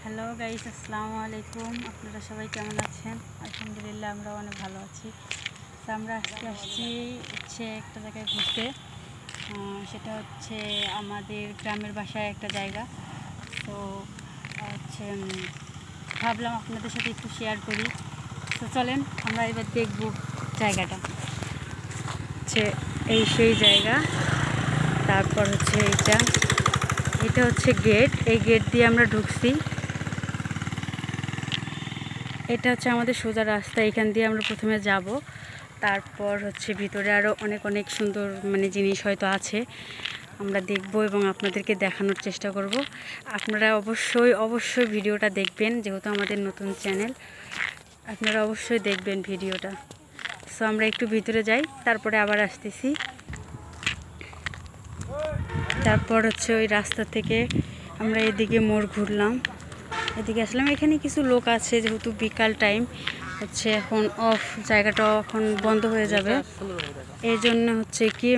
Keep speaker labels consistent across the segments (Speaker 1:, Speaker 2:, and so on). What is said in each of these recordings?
Speaker 1: Hello guys, আসসালামু আলাইকুম। আপনারা সবাই কেমন আছেন? আলহামদুলিল্লাহ, আমরা অনেক ভালো আছি। তো আমরা আজকে আসছি একটা জায়গায় ঘুরতে। সেটা হচ্ছে আমাদের গ্রামের বাসায় একটা জায়গা। তো হচ্ছে ভাবলাম আপনাদের সাথে একটু শেয়ার করি। তো চলেন আমরা এবার দেখব জায়গাটা। হচ্ছে সেই জায়গা। তারপর হচ্ছে এটা হচ্ছে গেট। এই গেট দিয়ে আমরা ঢুকছি। এটা হচ্ছে আমাদের সোজা রাস্তা, এখান দিয়ে আমরা প্রথমে যাব। তারপর হচ্ছে ভিতরে আরও অনেক সুন্দর জিনিস হয়তো আছে, আমরা দেখব এবং আপনাদেরকে দেখানোর চেষ্টা করব। আপনারা অবশ্যই ভিডিওটা দেখবেন, যেহেতু আমাদের নতুন চ্যানেল, আপনারা অবশ্যই দেখবেন ভিডিওটা। সো আমরা একটু ভিতরে যাই, তারপরে আবার আসতেছি। তারপর হচ্ছে ওই রাস্তা থেকে আমরা এদিকে মোড় ঘুরলাম, এদিকে আসলাম। এখানে কিছু লোক আছে, যেহেতু বিকাল টাইম হচ্ছে, এখন অফ, জায়গাটা এখন বন্ধ হয়ে যাবে। এই জন্য হচ্ছে কি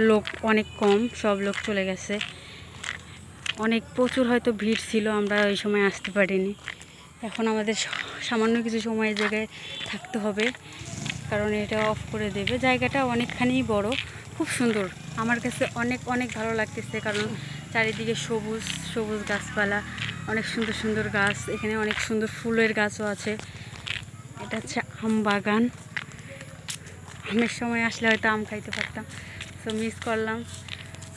Speaker 1: লোক অনেক কম, সব লোক চলে গেছে। প্রচুর হয়তো ভিড় ছিল, আমরা ওই সময় আসতে পারিনি। এখন আমাদের সামান্য কিছু সময় এই জায়গায় থাকতে হবে, কারণ এটা অফ করে দেবে। জায়গাটা অনেকখানি বড়, খুব সুন্দর। আমার কাছে অনেক ভালো লাগতেছে, কারণ চারিদিকে সবুজ সবুজ গাছপালা, অনেক সুন্দর গাছ। এখানে অনেক সুন্দর ফুলের গাছও আছে। এটা হচ্ছে আম বাগান। আমের সময় আসলে হয়তো আম খাইতে পারতাম, তো মিস করলাম।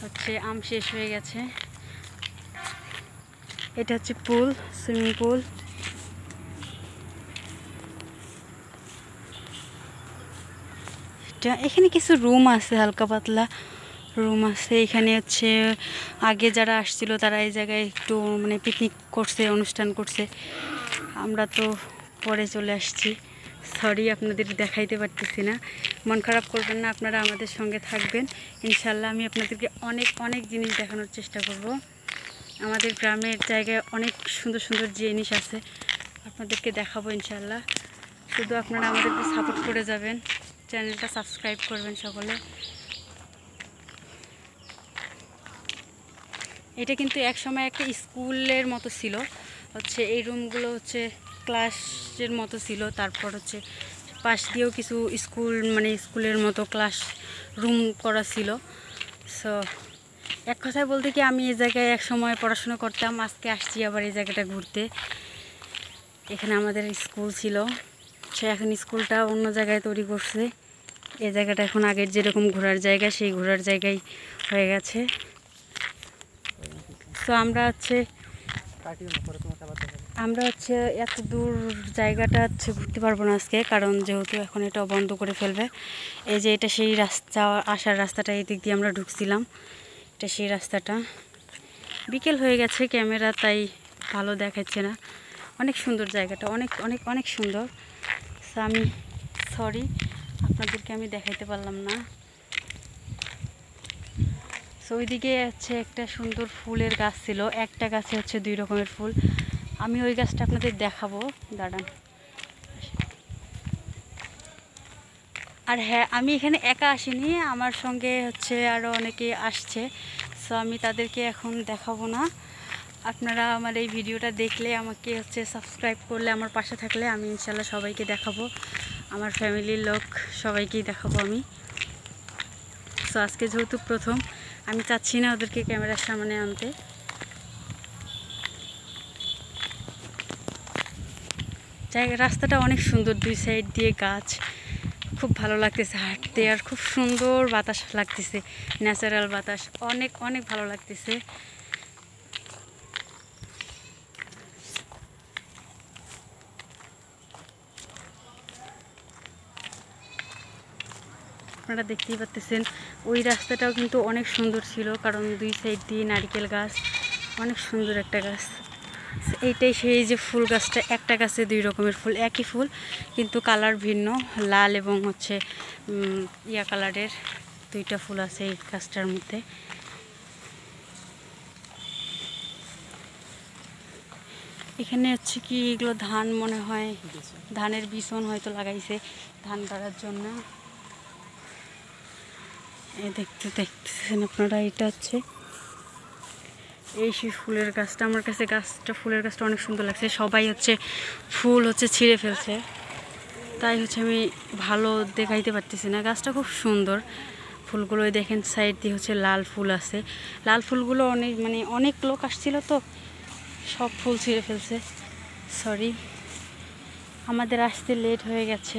Speaker 1: হচ্ছে আম শেষ হয়ে গেছে। এটা হচ্ছে পুল, সুইমিং পুল। এখানে কিছু রুম আছে, হালকা পাতলা রুম আছে। এখানে হচ্ছে আগে যারা আসছিল তারা এই জায়গায় একটু পিকনিক করছে, অনুষ্ঠান করছে। আমরা তো পরে চলে আসছি, সরি আপনাদের দেখাইতে পারতেছি না। মন খারাপ করবেন না, আপনারা আমাদের সঙ্গে থাকবেন। ইনশাল্লাহ আমি আপনাদেরকে অনেক জিনিস দেখানোর চেষ্টা করব। আমাদের গ্রামের জায়গায় অনেক সুন্দর জিনিস আছে, আপনাদেরকে দেখাবো ইনশাল্লাহ। শুধু আপনারা আমাদেরকে সাপোর্ট করে যাবেন, চ্যানেলটা সাবস্ক্রাইব করবেন সকলে। এটা কিন্তু এক সময় একটা স্কুলের মতো ছিল। হচ্ছে এই রুমগুলো হচ্ছে ক্লাসের মতো ছিল। তারপর হচ্ছে পাশ দিয়েও কিছু স্কুলের মতো ক্লাস রুম করা ছিল। সো এক কথায় বলতে কি, আমি এই জায়গায় এক সময় পড়াশোনা করতাম, আজকে আসছি আবার এই জায়গাটা ঘুরতে। এখানে আমাদের স্কুল ছিল, সে এখন স্কুলটা অন্য জায়গায় তৈরি করছে। এই জায়গাটা এখন আগের যেরকম ঘোরার জায়গা, সেই ঘোরার জায়গায় হয়ে গেছে। তো আমরা হচ্ছে এত দূর জায়গাটা হচ্ছে ঘুরতে পারবো না আজকে, কারণ যেহেতু এখন এটা বন্ধ করে ফেলবে। এই যে এটা সেই রাস্তা, আসার রাস্তাটা, এই দিক দিয়ে আমরা ঢুকছিলাম। এটা সেই রাস্তাটা। বিকেল হয়ে গেছে, ক্যামেরা তাই ভালো দেখাচ্ছে না। অনেক সুন্দর জায়গাটা, অনেক সুন্দর। সো আমি সরি, আপনাদেরকে আমি দেখাইতে পারলাম না। সো ওইদিকে হচ্ছে একটা সুন্দর ফুলের গাছ ছিল, একটা গাছে হচ্ছে 2 রকমের ফুল। আমি ওই গাছটা আপনাদের দেখাবো, দাঁড়ান। আর হ্যাঁ, আমি এখানে একা আসিনি, আমার সঙ্গে হচ্ছে আরও অনেকে আসছে। সো আমি তাদেরকে এখন দেখাবো না। আপনারা আমার এই ভিডিওটা দেখলে, আমাকে হচ্ছে সাবস্ক্রাইব করলে, আমার পাশে থাকলে, আমি ইনশাল্লাহ সবাইকে দেখাবো, আমার ফ্যামিলির লোক সবাইকেই দেখাবো আমি। সো আজকে যেহেতু প্রথম, আমি চাচ্ছি না ওদেরকে ক্যামেরার সামনে আনতে। রাস্তাটা অনেক সুন্দর, 2 সাইড দিয়ে গাছ, খুব ভালো লাগতেছে হাঁটতে, আর খুব সুন্দর বাতাস লাগতেছে, ন্যাচারাল বাতাস, অনেক ভালো লাগতেছে। আপনারা দেখতেই পাচ্ছেন, ওই রাস্তাটাও কিন্তু অনেক সুন্দর ছিল, কারণ 2 সাইড দিয়ে নারকেল গাছ, অনেক সুন্দর একটা গাছ। এইটাই সেই যে ফুল গাছটা, একটা গাছে 2 রকমের ফুল, একই ফুল কিন্তু কালার ভিন্ন, লাল এবং হচ্ছে ইয়া কালারের 2টা ফুল আছে এই গাছটার মধ্যে। এখানে হচ্ছে কি, এগুলো ধান মনে হয়, ধানের বিছন হয়তো লাগাইছে ধান বাড়ার জন্য। দেখতেছেন আপনারা, এটা হচ্ছে এই সেই ফুলের গাছটা, আমার কাছে ফুলের গাছটা অনেক সুন্দর লাগছে। সবাই হচ্ছে ফুল হচ্ছে ছিঁড়ে ফেলছে, তাই হচ্ছে আমি ভালো দেখাইতে পারতেছি না। গাছটা খুব সুন্দর, ফুলগুলো দেখেন সাইড দিয়ে হচ্ছে লাল ফুল আছে। লাল ফুলগুলো অনেক লোক আসছিল তো সব ফুল ছিঁড়ে ফেলছে। সরি, আমাদের আসতে লেট হয়ে গেছে।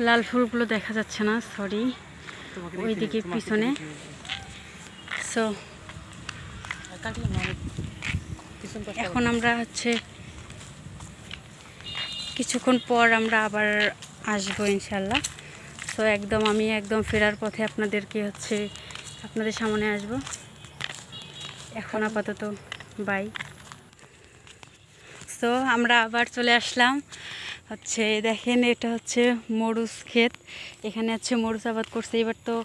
Speaker 1: লাল ফুলগুলো দেখা যাচ্ছে না, সরি, ওইদিকে পিছনে। সো এখন আমরা হচ্ছে কিছুক্ষণ পর আমরা আবার আসবো ইনশাল্লাহ। তো আমি একদম ফেরার পথে আপনাদের সামনে আসব। এখন আপাতত বাই। তো আমরা আবার চলে আসলাম হচ্ছে, দেখেন এটা হচ্ছে মরুচ ক্ষেত। এখানে হচ্ছে মরুচ আবাদ করছে। এবার তো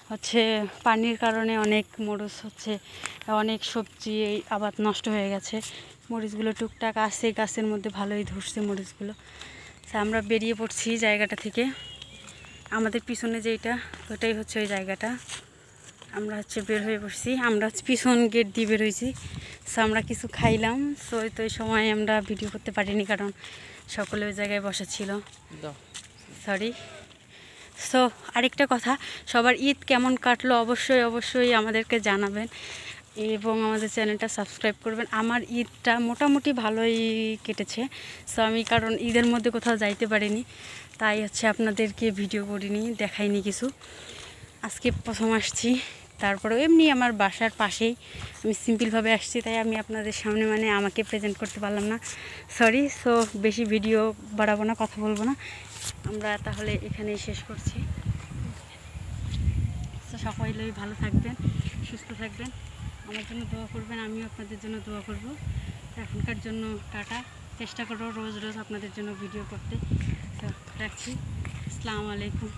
Speaker 1: হচ্ছে পানির কারণে অনেক মরুচ হচ্ছে, অনেক সবজি এই আবাদ নষ্ট হয়ে গেছে। মরিচগুলো টুকটাক আছে গাছের মধ্যে, ভালোই ধরছে মরিচগুলো। তো আমরা বেরিয়ে পড়ছি জায়গাটা থেকে। আমাদের পিছনে যেটা, ওটাই হচ্ছে ওই জায়গাটা। আমরা হচ্ছে বের হয়ে পড়ছি, আমরা হচ্ছে পিছন গেট দিয়ে বের হয়েছি। সো আমরা কিছু খাইলাম। সো তো এই সময় আমরা ভিডিও করতে পারিনি, কারণ সকলে ওই জায়গায় বসা ছিল। সরি। সো আরেকটা কথা, সবার ঈদ কেমন কাটলো অবশ্যই আমাদেরকে জানাবেন এবং আমাদের চ্যানেলটা সাবস্ক্রাইব করবেন। আমার ঈদটা মোটামুটি ভালোই কেটেছে। সো আমি কারণ ঈদের মধ্যে কোথাও যাইতে পারিনি, তাই হচ্ছে আপনাদেরকে ভিডিও করিনি, দেখাইনি কিছু। আজকে প্রথম আসছি, তারপরেও এমনি আমার বাসার পাশেই, আমি সিম্পলভাবে আসছি, তাই আমি আপনাদের সামনে আমাকে প্রেজেন্ট করতে পারলাম না, সরি। সো বেশি ভিডিও বাড়াবো না, কথা বলবো না, আমরা তাহলে এখানেই শেষ করছি। তো সকলেই ভালো থাকবেন, সুস্থ থাকবেন, আমার জন্য দোয়া করবেন, আমিও আপনাদের জন্য দোয়া করব। এখনকার জন্য টাটা। চেষ্টা করবো রোজ আপনাদের জন্য ভিডিও করতে। তো রাখছি, আসসালামু আলাইকুম।